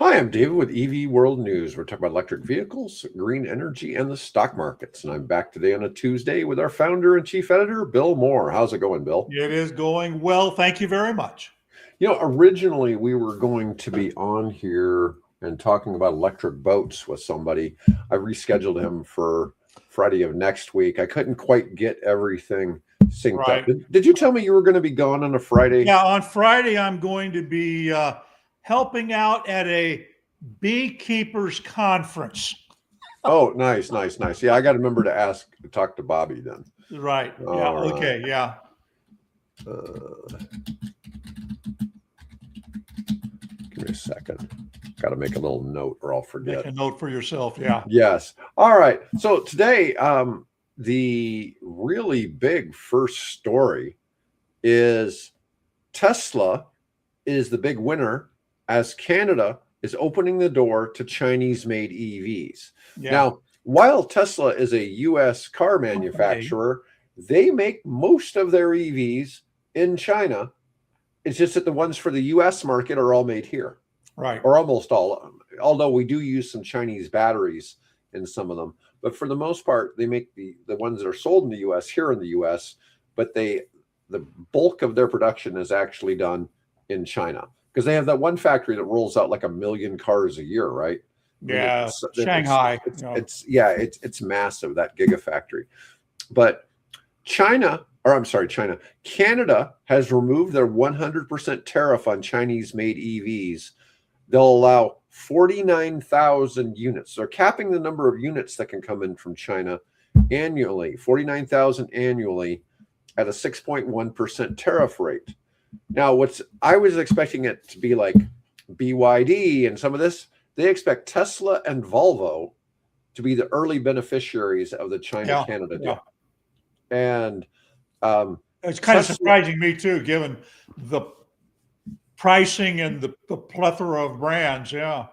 Hi, I'm David with EV World News. We're talking about electric vehicles, green energy, and the stock markets. And I'm back today on a Tuesday with our founder and chief editor, Bill Moore. How's it going, Bill? It is going well. Thank you very much. Originally we were going to be on here and talking about electric boats with somebody. I rescheduled him for Friday of next week. I couldn't quite get everything synced up. Right. Did you tell me you were going to be gone on a Friday? Yeah, on Friday, I'm going to be helping out at a beekeepers conference. Oh, nice. Yeah, I got to remember to talk to Bobby then. Right. Yeah. All right. Okay. Yeah. Give me a second. Got to make a little note or I'll forget. Make a note for yourself. Yeah. Yes. All right. So today, the really big first story is Tesla is the big winner as Canada is opening the door to Chinese-made EVs. Yeah. Now, while Tesla is a U.S. car manufacturer, they make most of their EVs in China. It's just that the ones for the U.S. market are all made here. Right. Or almost all of them, although we do use some Chinese batteries in some of them. But for the most part, they make the ones that are sold in the U.S. here in the U.S., but the bulk of their production is actually done in China because they have that one factory that rolls out like 1 million cars a year, right? Yeah. Shanghai. It's massive, that gigafactory. But Canada has removed their 100% tariff on Chinese-made EVs. They'll allow 49,000 units. They're capping the number of units that can come in from China annually, 49,000 annually at a 6.1% tariff rate. Now, I was expecting it to be like BYD and some of this. They expect Tesla and Volvo to be the early beneficiaries of the China-Canada deal. And it's kind of surprising me too, given the pricing and the plethora of brands. Yeah.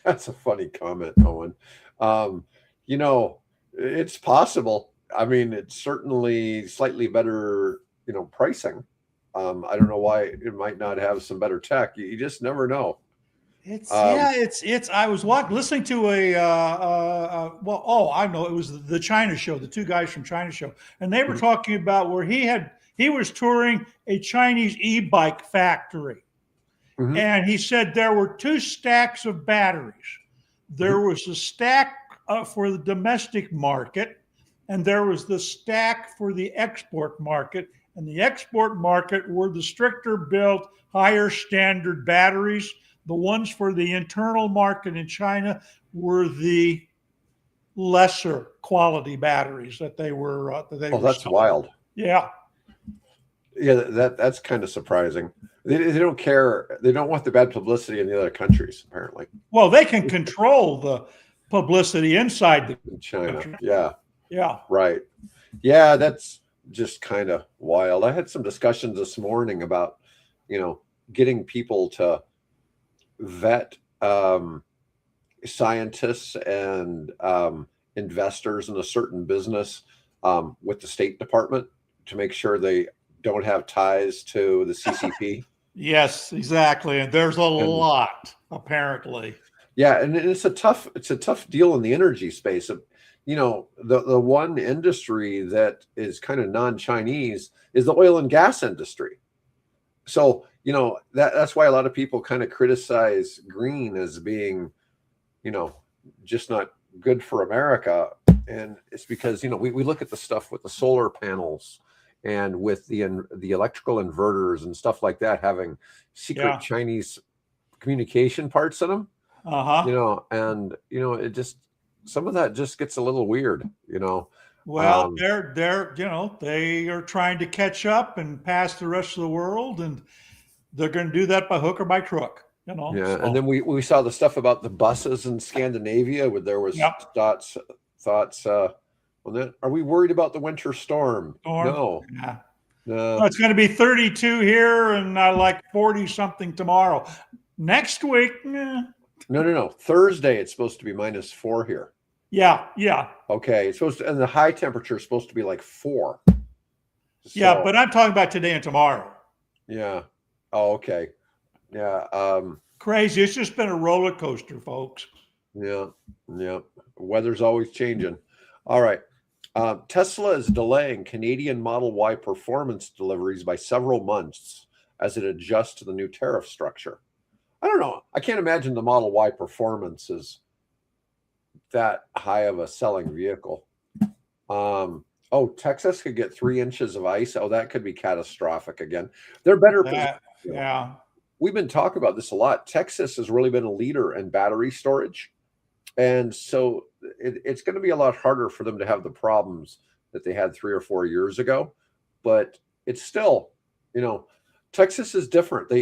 That's a funny comment, Owen. It's possible. I mean, it's certainly slightly better, pricing. I don't know why it might not have some better tech. You just never know. I was listening to I know it was the China show, the two guys from China show, and they were talking about where he was touring a Chinese e-bike factory. Mm-hmm. And he said there were 2 stacks of batteries. There was a stack for the domestic market, and there was the stack for the export market. And the export market were the stricter built, higher standard batteries. The ones for the internal market in China were the lesser quality batteries that they were. That's selling. Wild. Yeah. Yeah, that's kind of surprising. They don't care. They don't want the bad publicity in the other countries, apparently. Well, they can control the publicity inside China. Country. Yeah. Right. Yeah, that's just kind of wild. I had some discussions this morning about, getting people to vet scientists and investors in a certain business with the State Department to make sure they don't have ties to the CCP. Yes, exactly. And there's a lot, apparently. Yeah, and it's a tough deal in the energy space. The one industry that is kind of non-Chinese is the oil and gas industry. So, that's why a lot of people kind of criticize green as being, just not good for America. And it's because, we look at the stuff with the solar panels and with the electrical inverters and stuff like that having secret Chinese communication parts in them. It just, some of that just gets a little weird, Well, they are trying to catch up and pass the rest of the world, and they're going to do that by hook or by crook, Yeah, so. And then we saw the stuff about the buses in Scandinavia where there was thoughts on that. Are we worried about the winter storm? No. Yeah. No. It's going to be 32 here and like 40 something tomorrow. Next week, No. Thursday, it's supposed to be -4 here. Yeah. Okay, it's supposed to, and the high temperature is supposed to be like 4. Yeah, but I'm talking about today and tomorrow. Yeah. Oh, okay. Yeah. Crazy. It's just been a roller coaster, folks. Yeah. Yeah. Weather's always changing. All right. Tesla is delaying Canadian Model Y performance deliveries by several months as it adjusts to the new tariff structure. I don't know. I can't imagine the Model Y performance is that high of a selling vehicle. Oh, Texas could get 3 inches of ice. Oh, that could be catastrophic again. They're better. Yeah. We've been talking about this a lot. Texas has really been a leader in battery storage. And so it's going to be a lot harder for them to have the problems that they had 3 or 4 years ago. But it's still, Texas is different.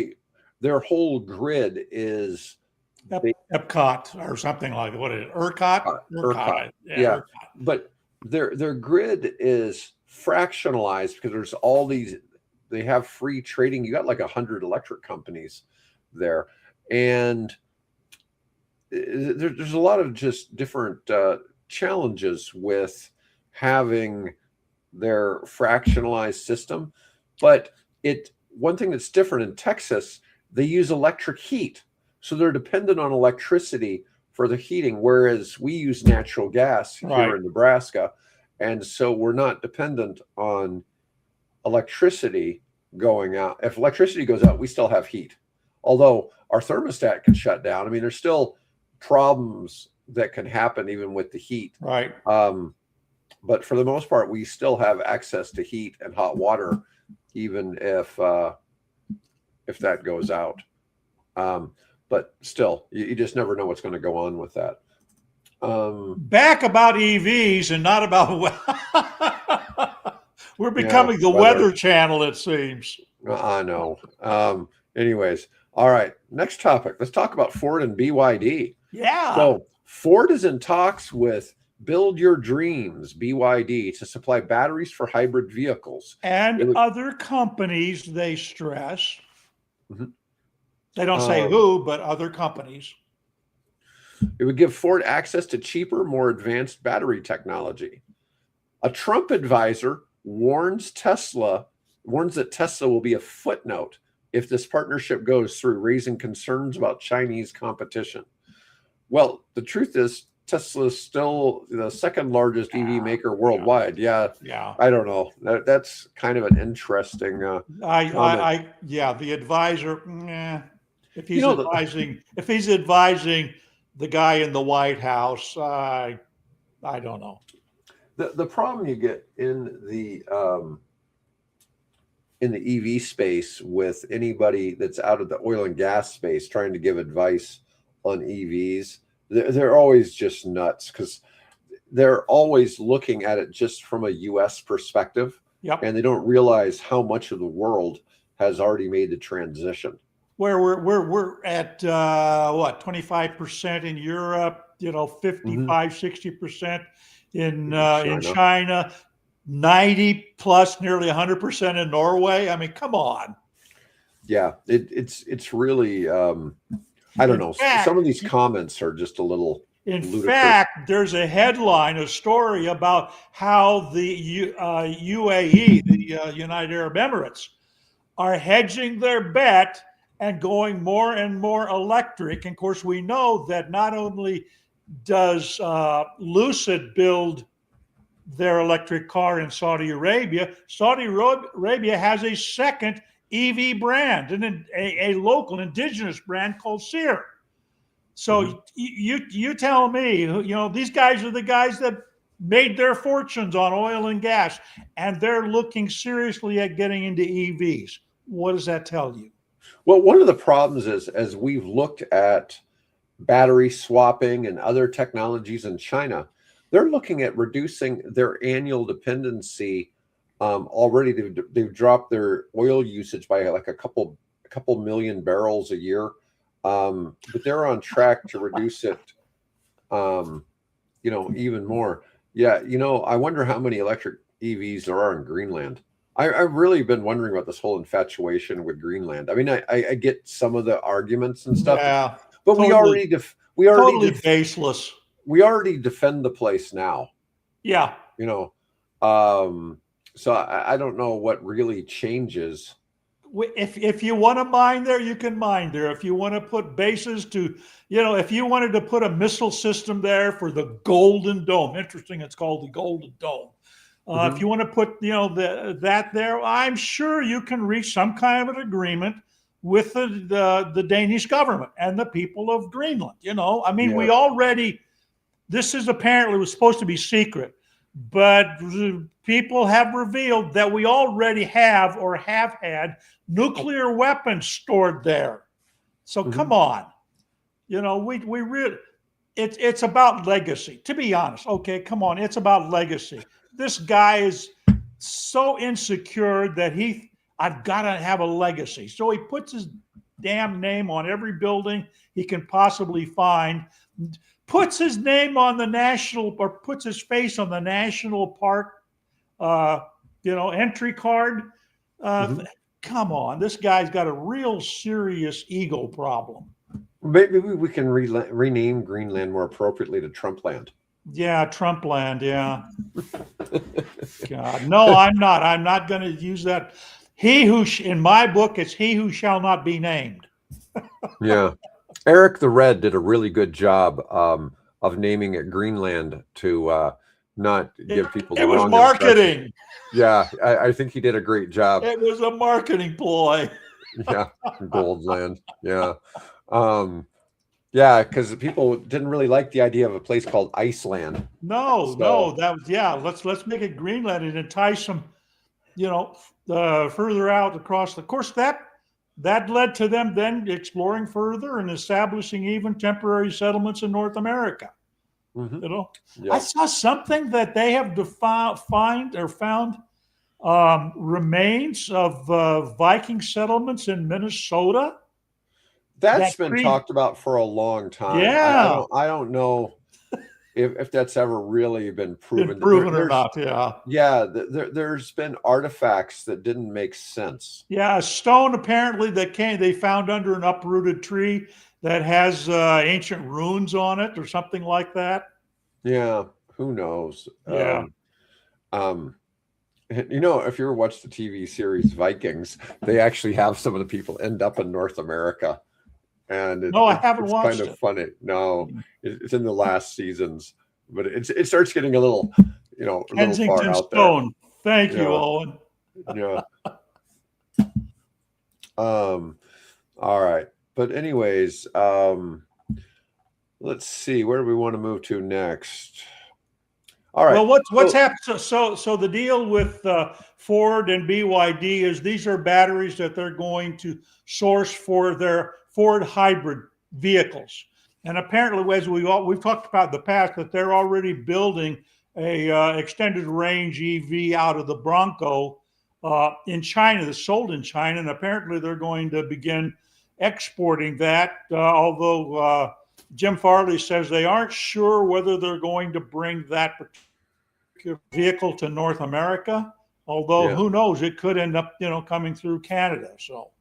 Their whole grid is Epcot or something like that. What is it? ERCOT? Yeah. ERCOT. But their grid is fractionalized because there's all these. They have free trading. You got like 100 electric companies there, and there's a lot of just different challenges with having their fractionalized system. But one thing that's different in Texas, they use electric heat, so they're dependent on electricity for the heating, whereas we use natural gas here in Nebraska, and so we're not dependent on electricity going out. If electricity goes out, we still have heat, although our thermostat can shut down. I mean, there's still problems that can happen even with the heat. Right. But for the most part, we still have access to heat and hot water, even if that goes out. But still, you just never know what's going to go on with that. Back about EVs and not about we're becoming the weather channel, it seems. I know. Anyways, all right. Next topic. Let's talk about Ford and BYD. Yeah. So Ford is in talks with Build Your Dreams, BYD, to supply batteries for hybrid vehicles. And other companies, they stress. Mm-hmm. They don't say who, but other companies. It would give Ford access to cheaper, more advanced battery technology. A Trump advisor warns that Tesla will be a footnote if this partnership goes through, raising concerns about Chinese competition. Well, the truth is, Tesla is still the second largest EV maker worldwide. Yeah. I don't know. That's kind of an interesting. The advisor. If he's advising the guy in the White House, I don't know. The problem you get in the EV space with anybody that's out of the oil and gas space trying to give advice on EVs, they're always just nuts because they're always looking at it just from a U.S. perspective. Yep. And they don't realize how much of the world has already made the transition. Where we're at 25% in Europe, 55, 60% in China, 90 plus, nearly 100% in Norway. I mean, come on. Yeah, it's really I don't know. Some of these comments are just a little ludicrous. Fact, there's a headline, a story about how the UAE, the United Arab Emirates, are hedging their bet and going more and more electric. And of course, we know that not only does Lucid build their electric car in Saudi Arabia has a second EV brand, and a local indigenous brand called Ceer. So you tell me, these guys are the guys that made their fortunes on oil and gas, and they're looking seriously at getting into EVs. What does that tell you? Well, one of the problems is, as we've looked at battery swapping and other technologies in China, they're looking at reducing their annual dependency. Already, they've dropped their oil usage by like a couple million barrels a year, but they're on track to reduce it, even more. Yeah, I wonder how many electric EVs there are in Greenland. I've really been wondering about this whole infatuation with Greenland. I mean, I get some of the arguments and stuff, but totally, we already baseless. We already defend the place now. Yeah, so I don't know what really changes. if you want to mine there, you can mine there. If you want to put bases to, if you wanted to put a missile system there for the Golden Dome, interesting, it's called the Golden Dome. If you want to put, that there, I'm sure you can reach some kind of an agreement with the Danish government and the people of Greenland. We already, this is apparently was supposed to be secret, but people have revealed that we already have or have had nuclear weapons stored there. So come on, we really, it's about legacy, to be honest. Okay, come on, it's about legacy. This guy is so insecure that I've got to have a legacy. So he puts his damn name on every building he can possibly find, puts his name on the national, or puts his face on the national park, entry card. Come on, this guy's got a real serious ego problem. Maybe we can rename Greenland more appropriately to Trumpland. Yeah, Trumpland. Yeah. God, no, I'm not. I'm not going to use that. In my book, it's he who shall not be named. Yeah. Eric the Red did a really good job of naming it Greenland to not give people the wrong impression. It was marketing. Yeah, I think he did a great job. It was a marketing ploy. Yeah, Goldland. Yeah. Yeah, because people didn't really like the idea of a place called Iceland. No, that was, let's make it Greenland and entice them, further out across the course. That led to them then exploring further and establishing even temporary settlements in North America. I saw something that they have found remains of Viking settlements in Minnesota. That's been talked about for a long time. Yeah. I don't know if that's ever really been proven. Or not, yeah. Yeah, there's been artifacts that didn't make sense. Yeah, a stone apparently they found under an uprooted tree that has ancient runes on it or something like that. Yeah, who knows? Yeah. If you ever watched the TV series Vikings, they actually have some of the people end up in North America. And I haven't watched it. It's kind of funny. No, it's in the last seasons, but it starts getting a little, a little far out Stone. There. Thank you, Owen. Yeah. All right, but anyways, let's see, where do we want to move to next? All right. Well, what's happened? So the deal with Ford and BYD is these are batteries that they're going to source for their Ford hybrid vehicles, and apparently, as we've talked about in the past, that they're already building a extended range EV out of the Bronco in China, that's sold in China, and apparently they're going to begin exporting that. Although Jim Farley says they aren't sure whether they're going to bring that particular vehicle to North America. Although who knows, it could end up coming through Canada. So.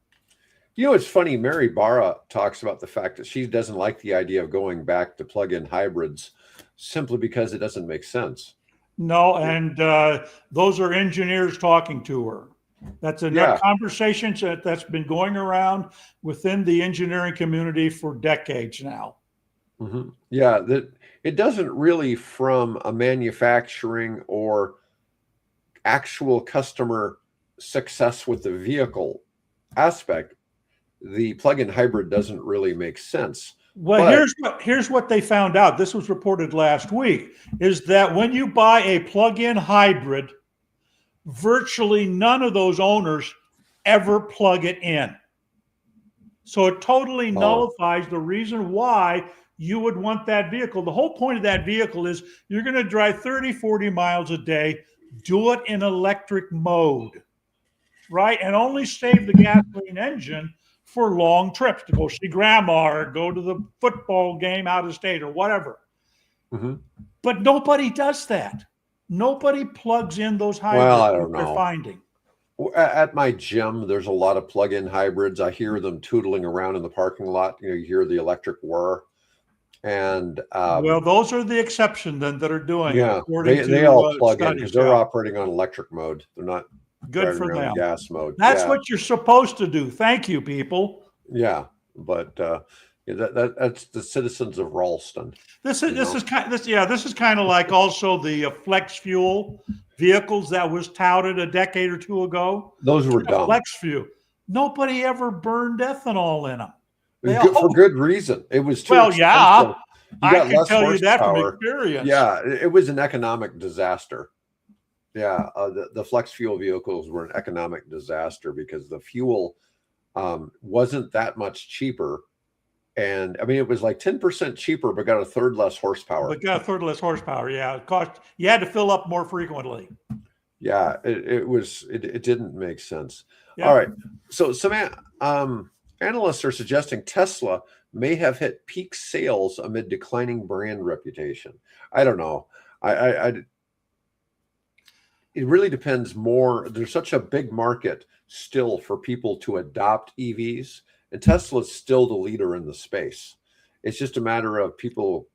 It's funny, Mary Barra talks about the fact that she doesn't like the idea of going back to plug-in hybrids simply because it doesn't make sense. No, and those are engineers talking to her. That's a conversation that's been going around within the engineering community for decades now. Yeah, that it doesn't really, from a manufacturing or actual customer success with the vehicle aspect, the plug-in hybrid doesn't really make sense. Well, here's what they found out. This was reported last week, is that when you buy a plug-in hybrid, virtually none of those owners ever plug it in. So it totally nullifies the reason why you would want that vehicle. The whole point of that vehicle is you're going to drive 30, 40 miles a day, do it in electric mode, right? And only save the gasoline engine for long trips to go see grandma or go to the football game out of state or whatever. But nobody does that. Nobody plugs in those hybrids. Well, I don't know. They're finding. At my gym, there's a lot of plug-in hybrids. I hear them tootling around in the parking lot. You hear the electric whir. And well, those are the exception then that are doing it. They all plug in because they're operating on electric mode. They're not Good driving for around in them. gas mode. That's Yeah, what you're supposed to do. Thank you, people. yeah, but yeah, that's the citizens of Ralston. This You know, is kind this is kind of like also the flex fuel vehicles that was touted a decade or two ago. those were dumb. Flex fuel. Nobody ever burned ethanol in them. For good reason. It was too Well, yeah, expensive. You I got can less tell you that from horsepower. experience. Yeah, it was an economic disaster. Yeah, the flex fuel vehicles were an economic disaster because the fuel wasn't that much cheaper. And I mean, it was like 10% cheaper, but got a third less horsepower. But got a third less horsepower. Yeah, it cost. You had to fill up more frequently. Yeah, it didn't make sense. Yeah. All right. So some analysts are suggesting Tesla may have hit peak sales amid declining brand reputation. I don't know. It really depends more. There's such a big market still for people to adopt EVs, and Tesla is still the leader in the space. It's just a matter of people,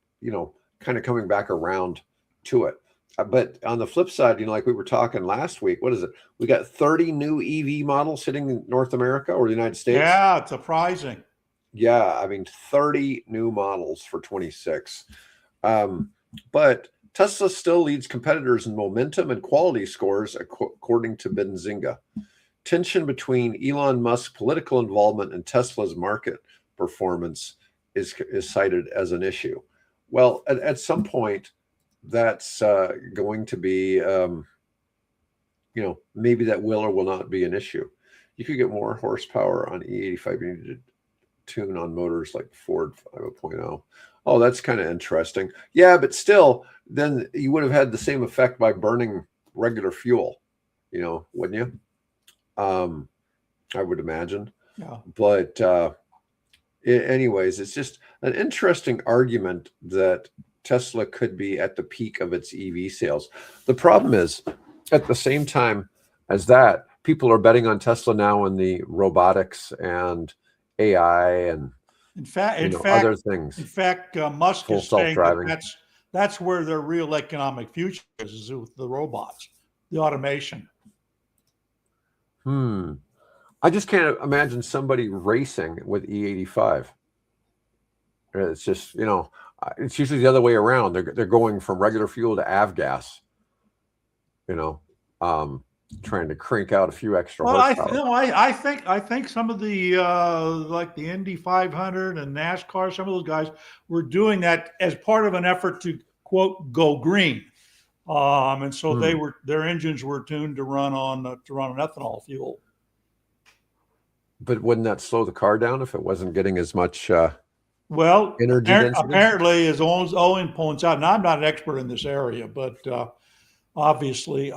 kind of coming back around to it. But on the flip side, like we were talking last week, what is it? We got 30 new EV models hitting in North America or the United States. Yeah, it's surprising. Yeah, I mean, 30 new models for 26. But Tesla still leads competitors in momentum and quality scores, according to Benzinga. Tension between Elon Musk's political involvement and Tesla's market performance is cited as an issue. Well, at some point, that's going to be, maybe that will or will not be an issue. You could get more horsepower on E85. You need to tune on motors like Ford 5.0. Oh, that's kind of interesting. Yeah, but still, then you would have had the same effect by burning regular fuel, wouldn't you? I would imagine. Yeah. But anyways, it's just an interesting argument that Tesla could be at the peak of its EV sales. The problem is, at the same time as that, people are betting on Tesla now in the robotics and AI and other things. In fact, Musk Full is saying self-driving. that's where their real economic future is with the robots, the automation. I just can't imagine somebody racing with E85. It's just, it's usually the other way around. They're going from regular fuel to avgas, trying to crank out a few extra horsepower. I think some of the like the Indy 500 and NASCAR, some of those guys were doing that as part of an effort to quote go green, and so their engines were tuned to run on ethanol fuel. But wouldn't that slow the car down if it wasn't getting as much energy density? Apparently, as Owen points out, and I'm not an expert in this area, but obviously,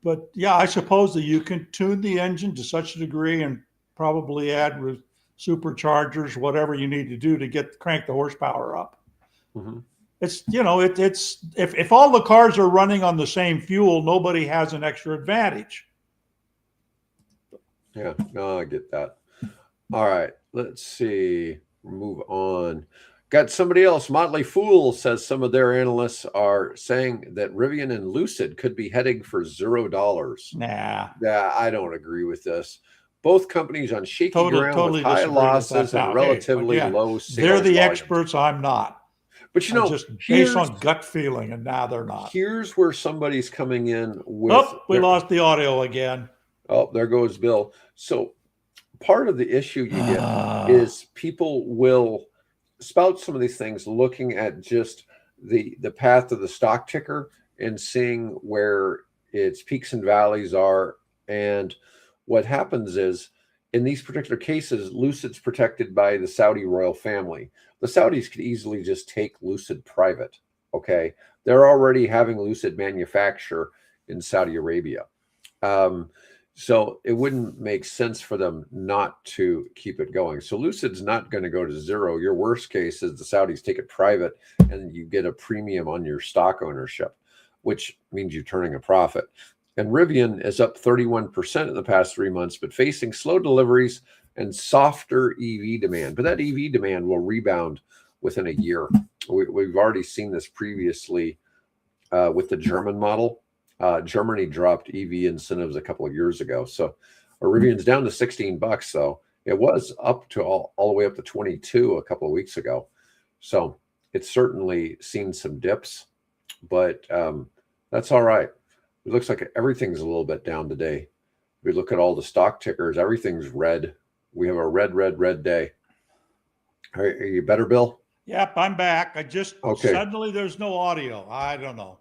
but yeah, I suppose that you can tune the engine to such a degree and probably add with superchargers, whatever you need to do to crank the horsepower up. Mm-hmm. It's it's if all the cars are running on the same fuel, nobody has an extra advantage. Yeah, no, I get that. All right, let's see. Move on. Got somebody else. Motley Fool says some of their analysts are saying that Rivian and Lucid could be heading for $0. Nah. Yeah, I don't agree with this. Both companies on shaky ground with high losses and relatively low sales. They're the experts. I'm not. But just based on gut feeling, and now they're not. Here's where somebody's coming in with. Oh, we lost the audio again. Oh, there goes Bill. So part of the issue you get is people will spout some of these things looking at just the path of the stock ticker and seeing where its peaks and valleys are. And what happens is, in these particular cases, Lucid's protected by the Saudi royal family. The Saudis could easily just take Lucid private, okay? They're already having Lucid manufacture in Saudi Arabia. So it wouldn't make sense for them not to keep it going. So Lucid's not going to go to zero. Your worst case is the Saudis take it private and you get a premium on your stock ownership, which means you're turning a profit. And Rivian is up 31% in the past 3 months, but facing slow deliveries and softer EV demand. But that EV demand will rebound within a year. We've already seen this previously with the German model. Germany dropped EV incentives a couple of years ago. So a Rivian's down to $16, though. It was up to all the way up to 22 a couple of weeks ago. So it's certainly seen some dips, but that's all right. It looks like everything's a little bit down today. We look at all the stock tickers, everything's red. We have a red day. Are you better, Bill? Yep, I'm back. I just Okay. suddenly there's no audio. I don't know.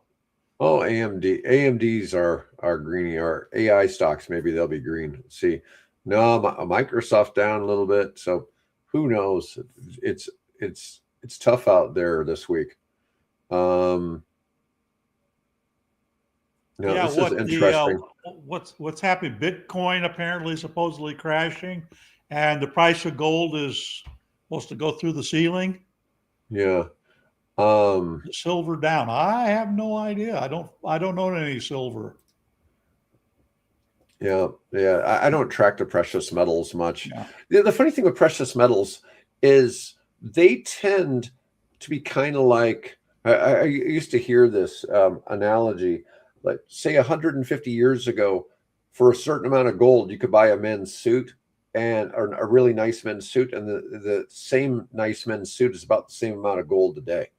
Oh, AMDs are greeny. Our AI stocks, maybe they'll be green. Let's see. No, Microsoft down a little bit. So who knows? It's tough out there this week. No, Yeah, this is interesting. what's happening? Bitcoin apparently supposedly crashing, and the price of gold is supposed to go through the ceiling. Yeah. Silver down. I have no idea. I don't own any silver. Yeah. I don't track the precious metals much. Yeah. The funny thing with precious metals is they tend to be kind of like, I used to hear this analogy, like say 150 years ago, for a certain amount of gold, you could buy a men's suit or a really nice men's suit, and the same nice men's suit is about the same amount of gold today.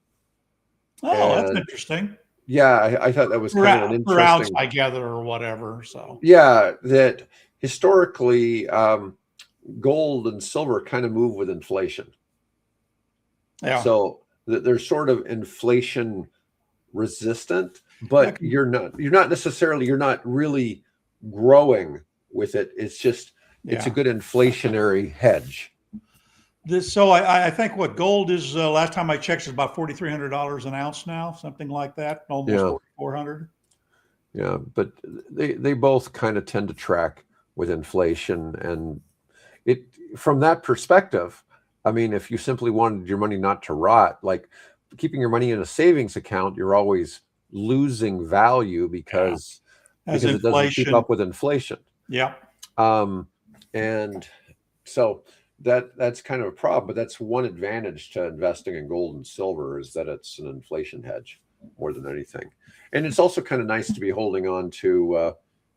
Oh, that's interesting. Yeah, I thought that was kind of an Per ounce, interesting. I gather, or whatever. So Yeah, that historically, gold and silver kind of move with inflation. yeah, So they're sort of inflation resistant, but you're not really growing with it. It's a good inflationary hedge. So I think what gold is, last time I checked, is about $4,300 an ounce now, something like that, almost 4,400. Yeah, but they both kind of tend to track with inflation, and it from that perspective, I mean, if you simply wanted your money not to rot, like keeping your money in a savings account, you're always losing value because it doesn't keep up with inflation. Yeah. And so that's kind of a problem, but that's one advantage to investing in gold and silver, is that it's an inflation hedge more than anything. And it's also kind of nice to be holding on to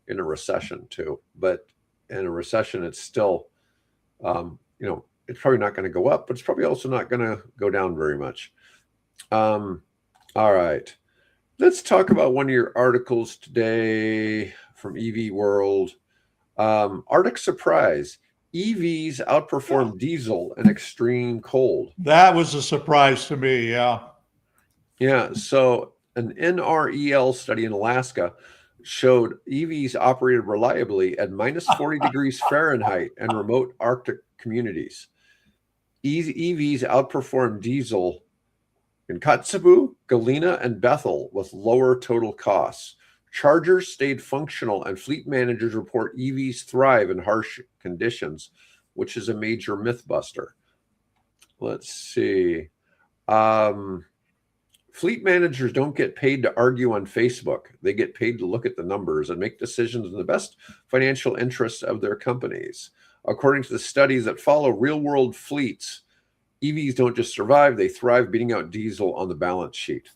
in a recession too. But in a recession, it's still, it's probably not going to go up, but it's probably also not going to go down very much. All right. Let's talk about one of your articles today from EV World. Arctic surprise. EVs outperform diesel in extreme cold. That was a surprise to me. Yeah. Yeah. So an NREL study in Alaska showed EVs operated reliably at minus 40 degrees Fahrenheit in remote Arctic communities. EVs outperform diesel in Kotzebue, Galena, and Bethel with lower total costs. Chargers stayed functional, and fleet managers report EVs thrive in harsh conditions, which is a major myth buster. Let's see. Fleet managers don't get paid to argue on Facebook. They get paid to look at the numbers and make decisions in the best financial interests of their companies. According to the studies that follow real-world fleets, EVs don't just survive, they thrive, beating out diesel on the balance sheet.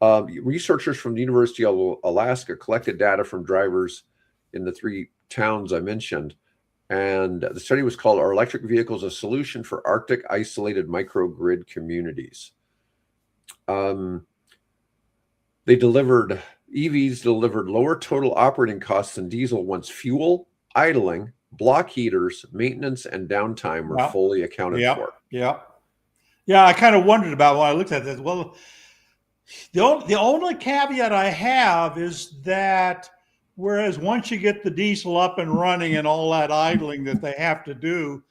Researchers from the University of Alaska collected data from drivers in the 3 towns I mentioned, and the study was called "Are Electric Vehicles a Solution for Arctic Isolated Microgrid Communities?" EVs delivered lower total operating costs than diesel once fuel, idling, block heaters, maintenance, and downtime were fully accounted for. Yeah. I kind of wondered about when I looked at this. Well, the only caveat I have is that whereas once you get the diesel up and running and all that idling that they have to do,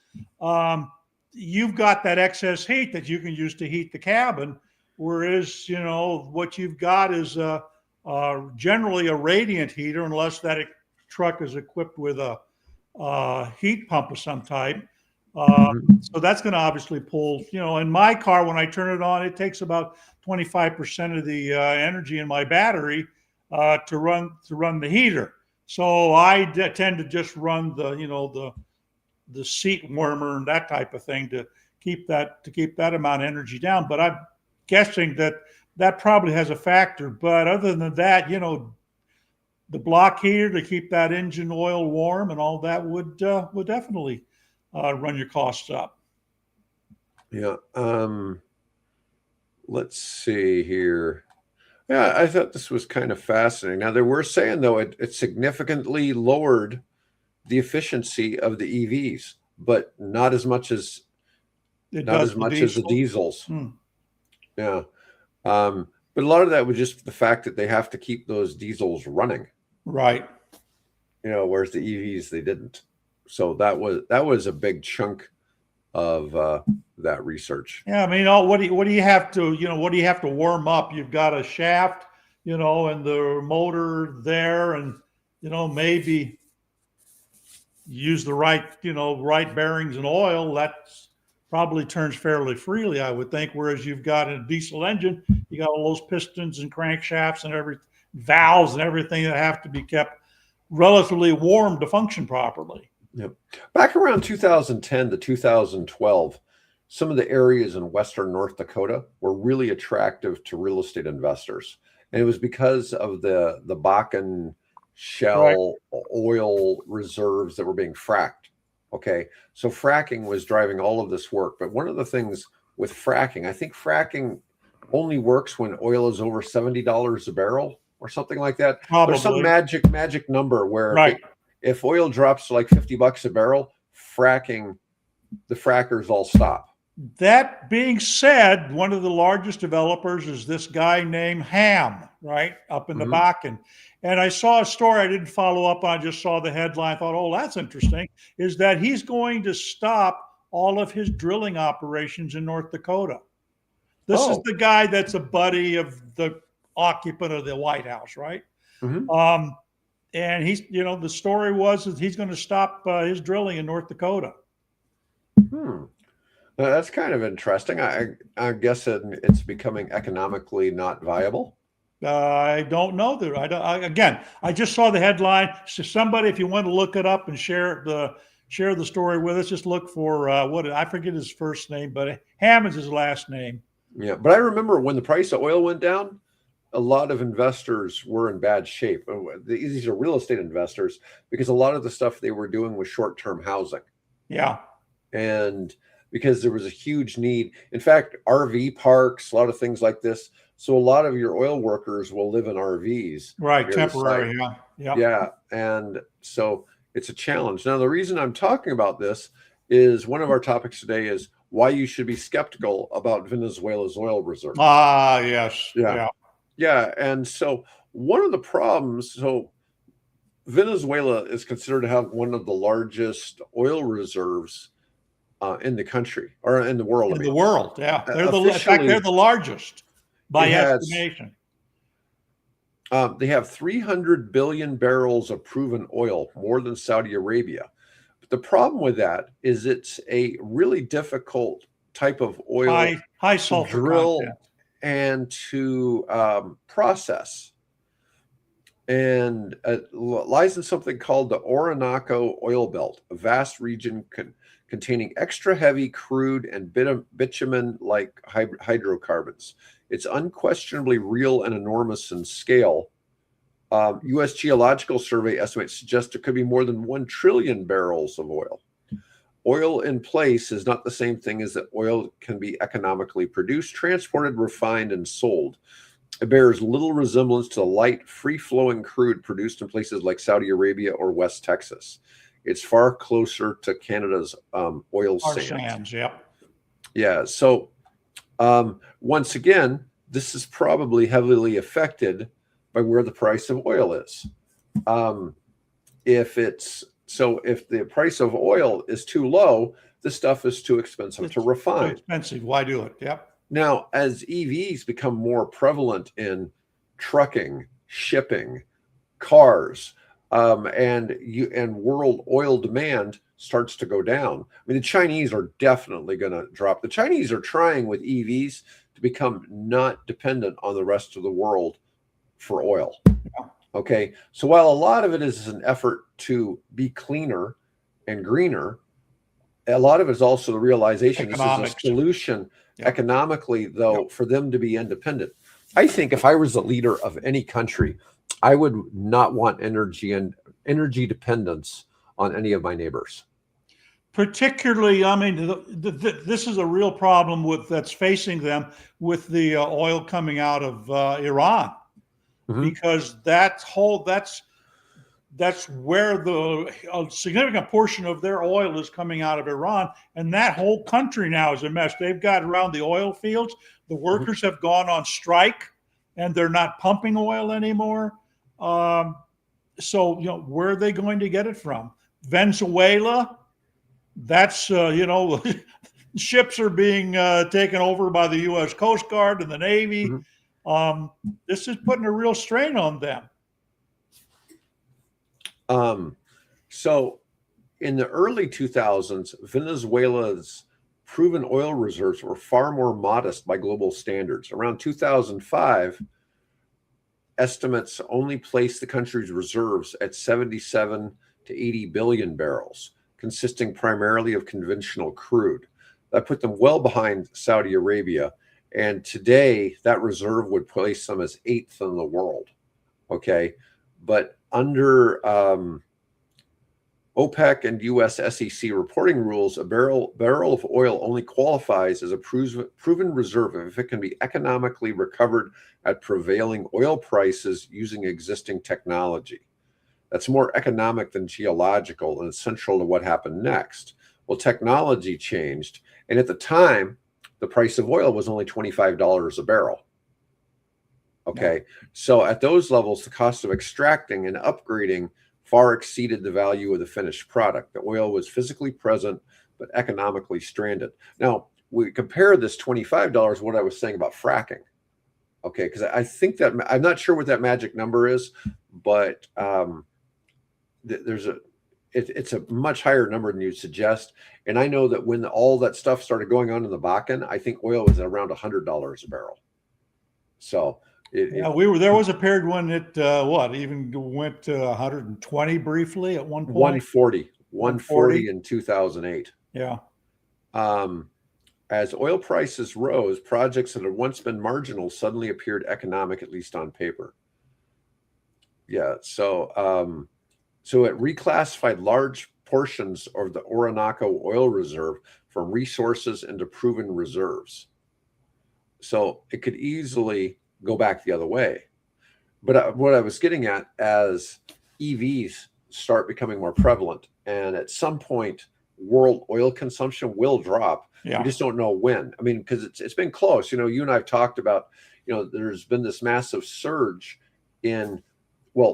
you've got that excess heat that you can use to heat the cabin. Whereas, what you've got is generally a radiant heater, unless that truck is equipped with a heat pump of some type. So that's going to obviously pull, in my car, when I turn it on, it takes about 25% of the energy in my battery to run the heater. So I tend to just run the seat warmer and that type of thing to keep that amount of energy down. But I'm guessing that probably has a factor. But other than that, the block heater to keep that engine oil warm and all that would definitely run your costs up. Yeah. Let's see here. Yeah, I thought this was kind of fascinating. Now, they were saying, though, it significantly lowered the efficiency of the EVs, but not as much as the diesels. Hmm. Yeah. But a lot of that was just the fact that they have to keep those diesels running. Right. Whereas the EVs, they didn't. So that was a big chunk of that research. Yeah, I mean, what do you have to warm up? You've got a shaft, and the motor there, and maybe use the right bearings and oil. That's probably turns fairly freely, I would think. Whereas you've got a diesel engine, you got all those pistons and crankshafts and valves and everything that have to be kept relatively warm to function properly. Yep. Back around 2010 to 2012, some of the areas in western North Dakota were really attractive to real estate investors. And it was because of the Bakken shale oil reserves that were being fracked. Okay. So fracking was driving all of this work. But one of the things with fracking, I think fracking only works when oil is over $70 a barrel or something like that. Probably. There's some magic number where if oil drops to like $50 a barrel, the frackers all stop. That being said, one of the largest developers is this guy named Hamm, right, up in the Bakken. And I saw a story I didn't follow up on, I just saw the headline, thought, oh, that's interesting, is that he's going to stop all of his drilling operations in North Dakota. This is the guy that's a buddy of the occupant of the White House, right? Mm-hmm. And he's, the story was that he's going to stop his drilling in North Dakota. That's kind of interesting. I guess it's becoming economically not viable. I don't know that. I just saw the headline. So somebody, if you want to look it up and share the story with us, just look for I forget his first name, but Hamm is his last name. Yeah, but I remember when the price of oil went down, a lot of investors were in bad shape. These are real estate investors because a lot of the stuff they were doing was short-term housing. Yeah. And because there was a huge need. In fact, RV parks, a lot of things like this. So a lot of your oil workers will live in RVs. Right, temporary, Yeah, and so it's a challenge. Now, the reason I'm talking about this is one of our topics today is why you should be skeptical about Venezuela's oil reserves. Ah, yes. Yeah. And so one of the problems, Venezuela is considered to have one of the largest oil reserves in the country or in the world. In the world, yeah. In fact, they're the largest by estimation. They have 300 billion barrels of proven oil, more than Saudi Arabia. But the problem with that is it's a really difficult type of oil high sulfur to drill content and to process. And it lies in something called the Orinoco Oil Belt, a vast region containing extra heavy crude and bitumen-like hydrocarbons. It's unquestionably real and enormous in scale. U.S. Geological Survey estimates suggest there could be more than 1 trillion barrels of oil. Oil in place is not the same thing as that oil can be economically produced, transported, refined, and sold. It bears little resemblance to the light, free-flowing crude produced in places like Saudi Arabia or West Texas. It's far closer to Canada's oil sands. Yeah. So once again, this is probably heavily affected by where the price of oil is. If the price of oil is too low, the stuff is too expensive to refine. Too expensive. Why do it? Yep. Now, as EVs become more prevalent in trucking, shipping, cars, and world oil demand starts to go down. I mean, the Chinese are definitely going to drop. The Chinese are trying with EVs to become not dependent on the rest of the world for oil. Yeah. Okay. So while a lot of it is an effort to be cleaner and greener, a lot of it is also the realization this is a solution economically, though, for them to be independent. I think if I was the leader of any country, I would not want energy and energy dependence on any of my neighbors. Particularly, I mean, this is a real problem that's facing them with the oil coming out of Iran, because that's where a significant portion of their oil is coming out of Iran, and that whole country now is a mess. They've got around the oil fields. The workers have gone on strike, and they're not pumping oil anymore. So, where are they going to get it from? Venezuela. That's ships are being taken over by the U.S. Coast Guard and the Navy. This is putting a real strain on them. So in the early 2000s, Venezuela's proven oil reserves were far more modest by global standards. Around 2005, estimates only placed the country's reserves at 77 to 80 billion barrels, consisting primarily of conventional crude. That put them well behind Saudi Arabia. And today, that reserve would place them as 8th in the world. Okay. But under OPEC and US SEC reporting rules, a barrel of oil only qualifies as a proven reserve if it can be economically recovered at prevailing oil prices using existing technology. That's more economic than geological and essential to what happened next. Well, technology changed, and at the time, the price of oil was only $25 a barrel. Okay, so at those levels, the cost of extracting and upgrading far exceeded the value of the finished product. The oil was physically present, but economically stranded. Now, we compare this $25, what I was saying about fracking. Okay, because I think that, I'm not sure what that magic number is, but it's a much higher number than you suggest. And I know that when all that stuff started going on in the Bakken, I think oil was around $100 a barrel. So there was a period when it even went to 120 briefly at one point. 140 in 2008. Yeah. As oil prices rose, projects that had once been marginal suddenly appeared economic, at least on paper. Yeah. So it reclassified large portions of the Orinoco oil reserve from resources into proven reserves. So it could easily go back the other way. But what I was getting at, as EVs start becoming more prevalent, and at some point, world oil consumption will drop. Yeah. We just don't know when. I mean, because it's been close. You and I have talked about, there's been this massive surge in,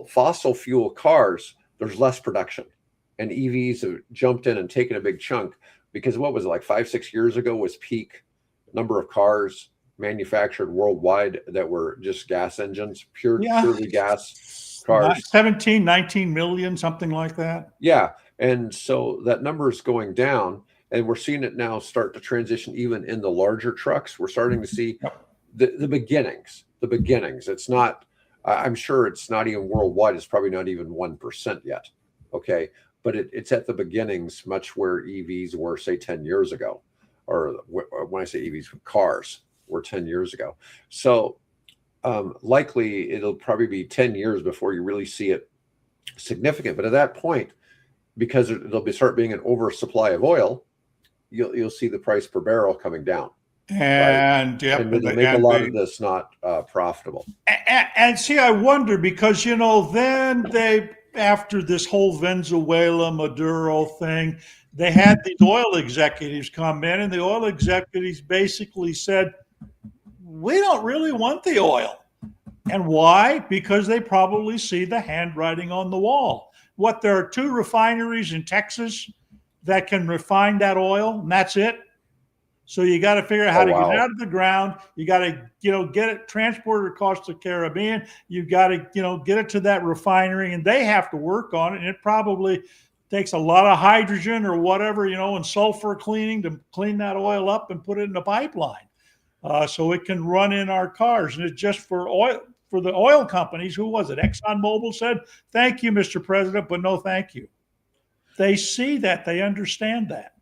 fossil fuel cars. There's less production, and EVs have jumped in and taken a big chunk, because what was it, like 5-6 years ago was peak number of cars manufactured worldwide that were just gas engines, purely gas cars. 17, 19 million, something like that. Yeah. And so that number is going down, and we're seeing it now start to transition even in the larger trucks. We're starting to see the beginnings. It's not, I'm sure it's not even worldwide. It's probably not even 1% yet. Okay. But it's at the beginnings, much where EVs were, say, 10 years ago, or when I say EVs, cars were 10 years ago. So likely it'll probably be 10 years before you really see it significant. But at that point, because it'll start being an oversupply of oil, you'll see the price per barrel coming down. And right? And it'll make a lot of this not profitable. And see, I wonder, because then they, after this whole Venezuela Maduro thing, they had these oil executives come in, and the oil executives basically said, we don't really want the oil. And why? Because they probably see the handwriting on the wall. There are 2 refineries in Texas that can refine that oil, and that's it. So you got to figure out how to get it out of the ground. You got to, get it transported across the Caribbean. You got to, get it to that refinery, and they have to work on it. And it probably takes a lot of hydrogen or whatever, and sulfur cleaning to clean that oil up and put it in the pipeline, so it can run in our cars. And it's just for oil. For the oil companies, who was it? ExxonMobil said, "Thank you, Mr. President, but no thank you." They see that. They understand that.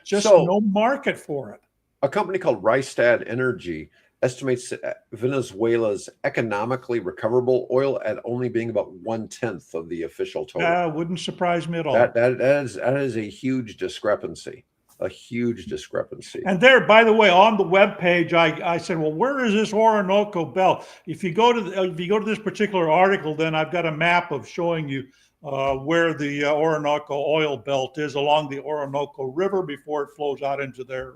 Just no market for it. A company called Rystad Energy estimates Venezuela's economically recoverable oil at only being about 1/10 of the official total. Wouldn't surprise me at all. That is a huge discrepancy. A huge discrepancy. And there, by the way, on the web page, I said, well, where is this Orinoco Belt? If you go to this particular article, then I've got a map of showing you where the Orinoco oil belt is along the Orinoco River before it flows out into their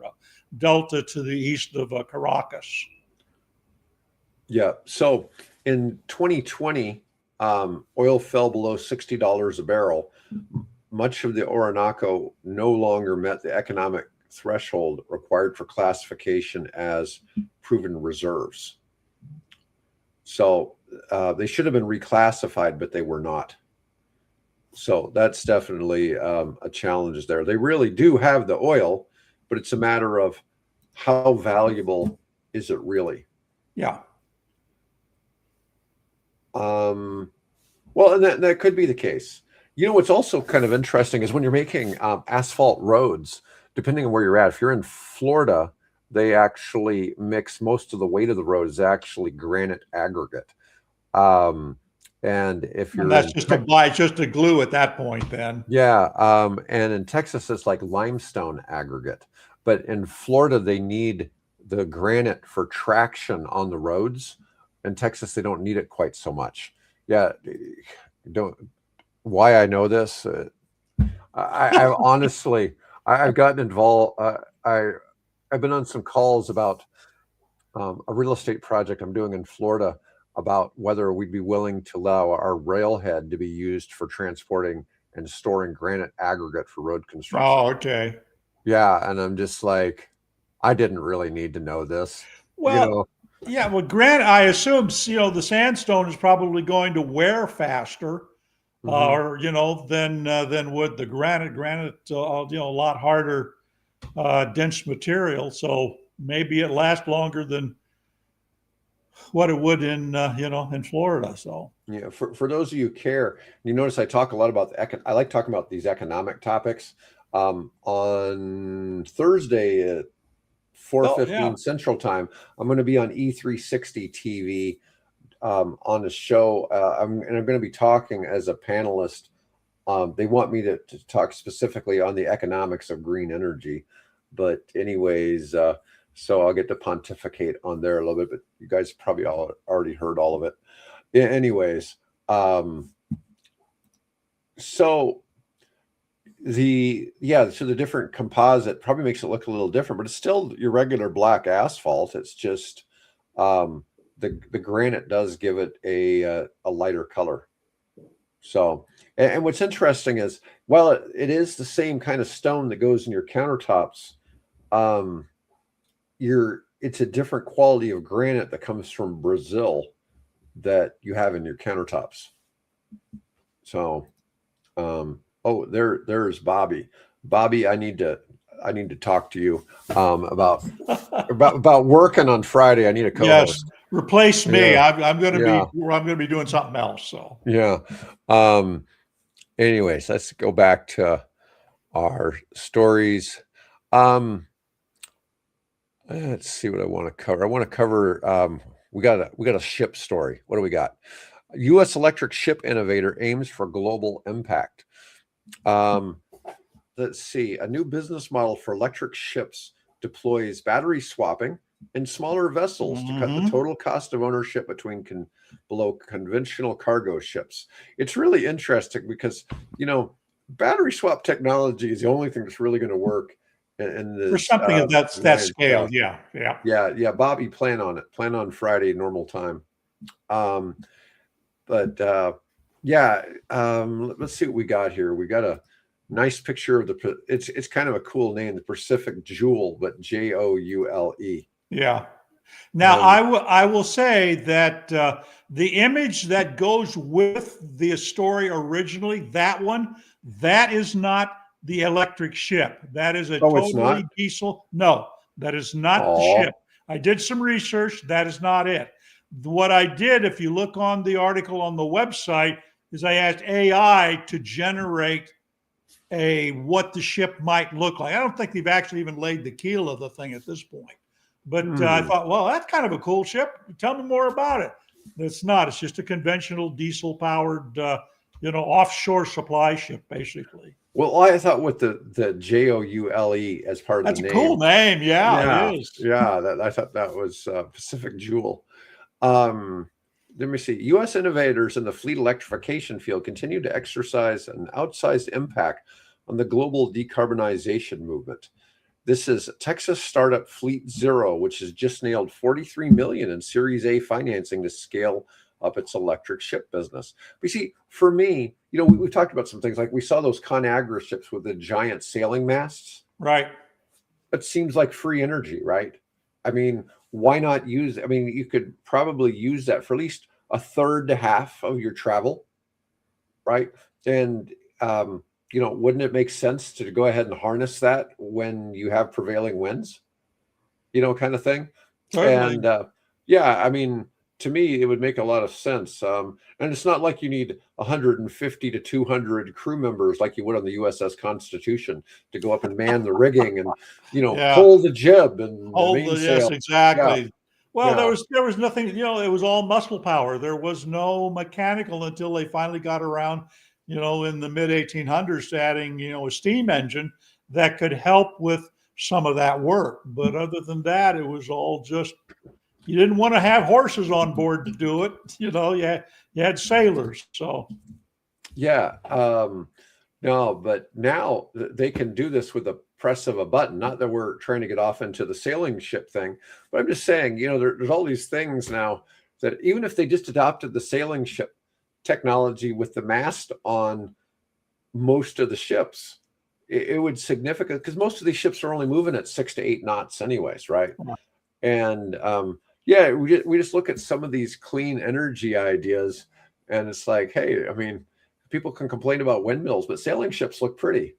delta to the east of Caracas. Yeah. So in 2020, oil fell below $60 a barrel. Much of the Orinoco no longer met the economic threshold required for classification as proven reserves. So they should have been reclassified, but they were not. So that's definitely a challenge there. They really do have the oil, but it's a matter of how valuable is it really? Yeah. Well, and that could be the case. You know, what's also kind of interesting is when you're making asphalt roads, depending on where you're at, if you're in Florida, they actually mix most of the weight of the road is actually granite aggregate. And if you're that's just just a glue at that point, then. Yeah. And in Texas, it's like limestone aggregate. But in Florida, they need the granite for traction on the roads. In Texas, they don't need it quite so much. Yeah. Why I know this? I honestly, I've gotten involved. I've been on some calls about a real estate project I'm doing in Florida about whether we'd be willing to allow our railhead to be used for transporting and storing granite aggregate for road construction. Oh, okay. Yeah, and I'm just like, I didn't really need to know this. Well, yeah. Well, granite, I assume the sandstone is probably going to wear faster. Or than would the granite. Granite, a lot harder, dense material. So maybe it lasts longer than what it would in Florida. So yeah, for those of you who care, you notice I talk a lot about I like talking about these economic topics. On Thursday at 4:15 Central Time, I'm going to be on E360 TV. On the show, I'm going to be talking as a panelist. They want me to talk specifically on the economics of green energy, but anyways, so I'll get to pontificate on there a little bit. But you guys probably already heard all of it. Anyways, so the different composite probably makes it look a little different, but it's still your regular black asphalt. It's just the granite does give it a lighter color. So, and what's interesting is, while it is the same kind of stone that goes in your countertops, it's a different quality of granite that comes from Brazil that you have in your countertops. So, there's Bobby. Bobby, I need to talk to you about working on Friday. I need a co-host. Yes. Replace me. Yeah. I'm going to be doing something else. So yeah. Anyways, let's go back to our stories. Let's see what I want to cover. I want to cover. We got a ship story. What do we got? U.S. electric ship innovator aims for global impact. Let's see. A new business model for electric ships deploys battery swapping in smaller vessels to cut the total cost of ownership below conventional cargo ships. It's really interesting because, battery swap technology is the only thing that's really going to work in this, for something of that scale. Yeah. Bobby, plan on it. Plan on Friday, normal time. Let's see what we got here. We got a nice picture of it's kind of a cool name, the Pacific Joule, but Joule. Yeah. Now I will say that the image that goes with the story originally, that is not the electric ship. That is a totally diesel. No, that is not the ship. I did some research. That is not it. What I did, if you look on the article on the website, is I asked AI to generate what the ship might look like. I don't think they've actually even laid the keel of the thing at this point. But I thought, well, that's kind of a cool ship. Tell me more about it. It's not. It's just a conventional diesel-powered, offshore supply ship, basically. Well, I thought with the JOULE as part of That's the a name. cool name. Yeah, Yeah, it is. yeah. I thought that was Pacific Jewel. Let me see. U.S. innovators in the fleet electrification field continue to exercise an outsized impact on the global decarbonization movement. This is Texas startup Fleet Zero, which has just nailed $43 million in Series A financing to scale up its electric ship business. But you see, for me, we've talked about some things, like we saw those ConAgra ships with the giant sailing masts. Right. It seems like free energy, right? I mean, why not use? I mean, you could probably use that for at least a third to half of your travel, right? And wouldn't it make sense to go ahead and harness that when you have prevailing winds, kind of thing? Certainly. And yeah, I mean, to me, it would make a lot of sense. And it's not like you need 150 to 200 crew members like you would on the USS Constitution to go up and man the rigging and, pull the jib and the mainsail. Yes, exactly. Yeah. Well, Yeah. there was nothing, it was all muscle power. There was no mechanical until they finally got around, in the mid 1800s to adding, a steam engine that could help with some of that work. But other than that, it was all just, you didn't want to have horses on board to do it. You had sailors. So, yeah. No, but now they can do this with the press of a button. Not that we're trying to get off into the sailing ship thing, but I'm just saying, there's all these things now that even if they just adopted the sailing ship technology with the mast on most of the ships, it would significant, because most of these ships are only moving at 6 to 8 knots anyways, right? And yeah, we just look at some of these clean energy ideas, and it's like, hey, I mean, people can complain about windmills, but sailing ships look pretty,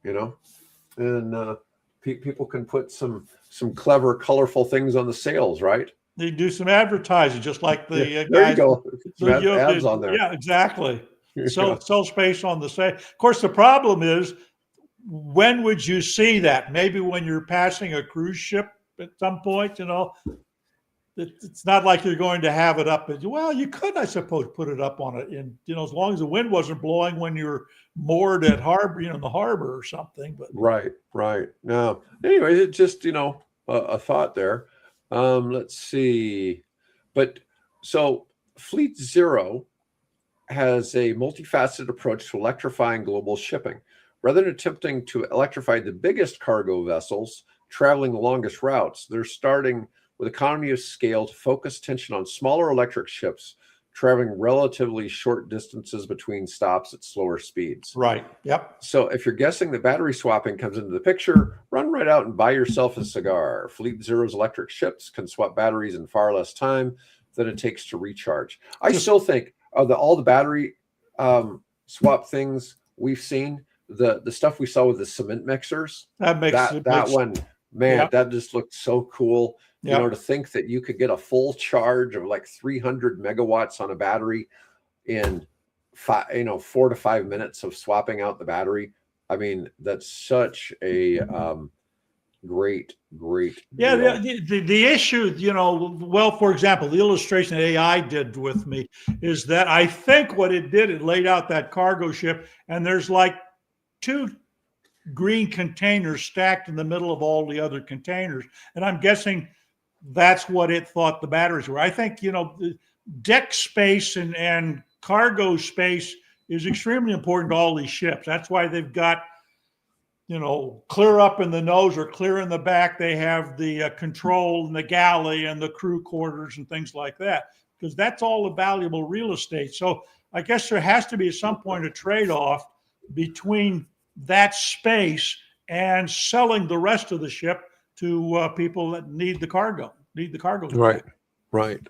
and people can put some clever, colorful things on the sails, right? They do some advertising, just like the there guys. You go. Some ads on there. Yeah, exactly. Sell space on the sale. Of course, the problem is, when would you see that? Maybe when you're passing a cruise ship at some point, It's not like you're going to have it up. Well, you could, I suppose, put it up on it, in as long as the wind wasn't blowing when you're moored at harbor, in the harbor or something. But right. No. Anyway, it's just a thought there. Let's see. But so Fleet Zero has a multifaceted approach to electrifying global shipping. Rather than attempting to electrify the biggest cargo vessels traveling the longest routes, they're starting with economy of scale to focus attention on smaller electric ships traveling relatively short distances between stops at slower speeds. Right. Yep. So if you're guessing that battery swapping comes into the picture, run right out and buy yourself a cigar. Fleet Zero's electric ships can swap batteries in far less time than it takes to recharge. I still think of all the battery swap things we've seen, the stuff we saw with the cement mixers, that one, man, that just looked so cool. To think that you could get a full charge of like 300 megawatts on a battery in 4 to 5 minutes of swapping out the battery. I mean, that's such a great yeah deal. the issue, well, for example, the illustration that AI did with me is that I think what it did, it laid out that cargo ship, and there's like 2 green containers stacked in the middle of all the other containers, and I'm guessing that's what it thought the batteries were. I think, deck space and cargo space is extremely important to all these ships. That's why they've got, clear up in the nose or clear in the back. They have the control and the galley and the crew quarters and things like that, because that's all the valuable real estate. So I guess there has to be at some point a trade-off between that space and selling the rest of the ship to people that need the cargo. Right.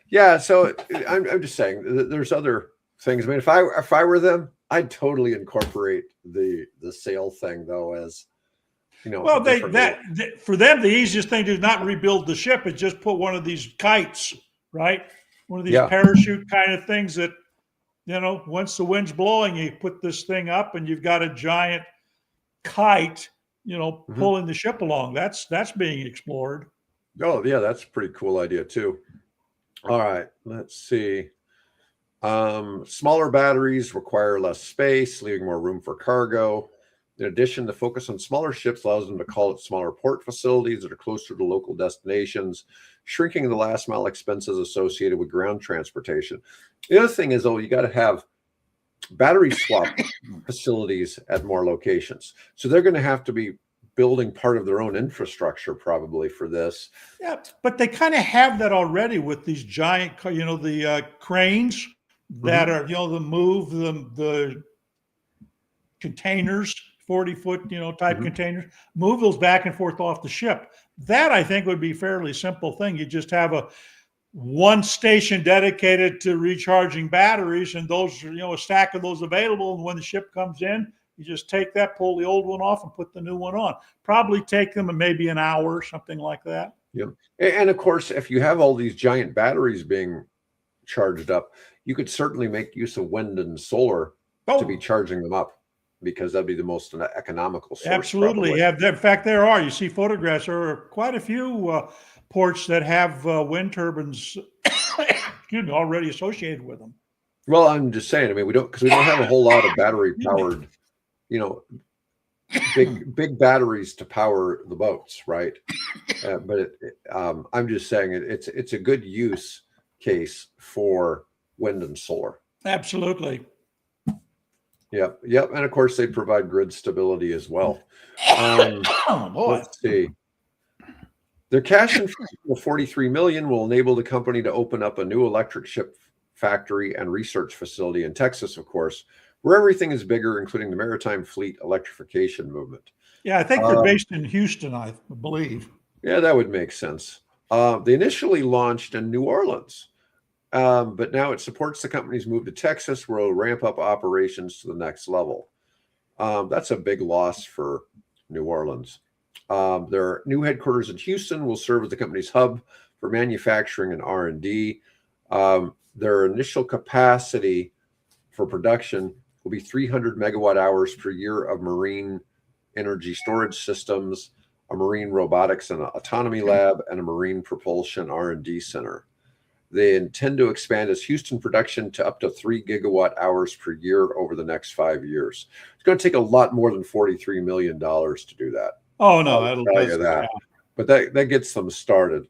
Yeah. So I'm just saying there's other things. I mean, if I were them, I'd totally incorporate the sail thing, though, as Well, for them, the easiest thing to do is not rebuild the ship, is just put one of these kites, right? One of these parachute kind of things that, once the wind's blowing, you put this thing up and you've got a giant kite pulling the ship along. That's being explored. Oh, yeah, that's a pretty cool idea too. All right, let's see. Smaller batteries require less space, leaving more room for cargo. In addition, the focus on smaller ships allows them to call at smaller port facilities that are closer to local destinations, shrinking the last mile expenses associated with ground transportation. The other thing is, you got to have battery swap facilities at more locations. So they're going to have to be building part of their own infrastructure probably for this. Yeah, but they kind of have that already with these giant, the cranes that are, that move the containers, 40-foot, type containers, move those back and forth off the ship. That I think would be a fairly simple thing. You just have one station dedicated to recharging batteries, and those, a stack of those available. And when the ship comes in, you just take that, pull the old one off, and put the new one on. Probably take them maybe an hour, something like that. Yeah. And of course, if you have all these giant batteries being charged up, you could certainly make use of wind and solar to be charging them up, because that'd be the most economical source. Absolutely. In fact, there are. You see photographs. There are quite a few ports that have wind turbines already associated with them. Well, I'm just saying, we don't have a whole lot of battery powered, big batteries to power the boats, right? But I'm just saying it's a good use case for wind and solar. Absolutely. Yep. And of course, they provide grid stability as well. Let's see. Their cash infusion of $43 million will enable the company to open up a new electric ship factory and research facility in Texas, of course, where everything is bigger, including the maritime fleet electrification movement. Yeah, I think they're based in Houston, I believe. Yeah, that would make sense. They initially launched in New Orleans, but now it supports the company's move to Texas, where it'll ramp up operations to the next level. That's a big loss for New Orleans. Their new headquarters in Houston will serve as the company's hub for manufacturing and R&D. Their initial capacity for production will be 300 megawatt hours per year of marine energy storage systems, a marine robotics and autonomy lab, and a marine propulsion R&D center. They intend to expand its Houston production to up to 3 gigawatt hours per year over the next 5 years. It's going to take a lot more than $43 million to do that. Oh, no, I'll tell you that. But that gets them started.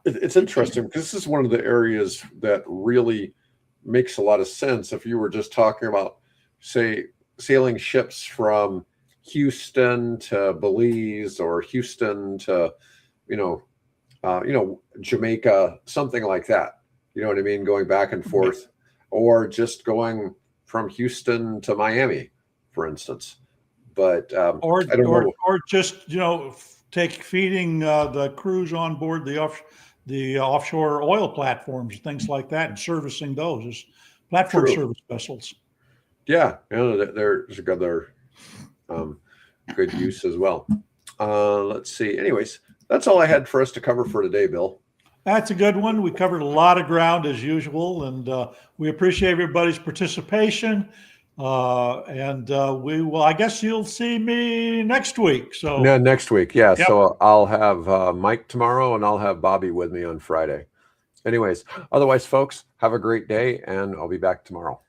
It's interesting because this is one of the areas that really makes a lot of sense. If you were just talking about, say, sailing ships from Houston to Belize, or Houston to, Jamaica, something like that. You know what I mean? Going back and forth, or just going from Houston to Miami, for instance. But or just feeding the crews on board the offshore oil platforms, things like that, and servicing those as platform service vessels. Yeah, there's another good use as well. Let's see. Anyways, that's all I had for us to cover for today, Bill. That's a good one. We covered a lot of ground as usual, and we appreciate everybody's participation. We will. I guess you'll see me next week. So next week, yeah. Yep. So I'll have Mike tomorrow, and I'll have Bobby with me on Friday. Anyways, otherwise, folks, have a great day, and I'll be back tomorrow.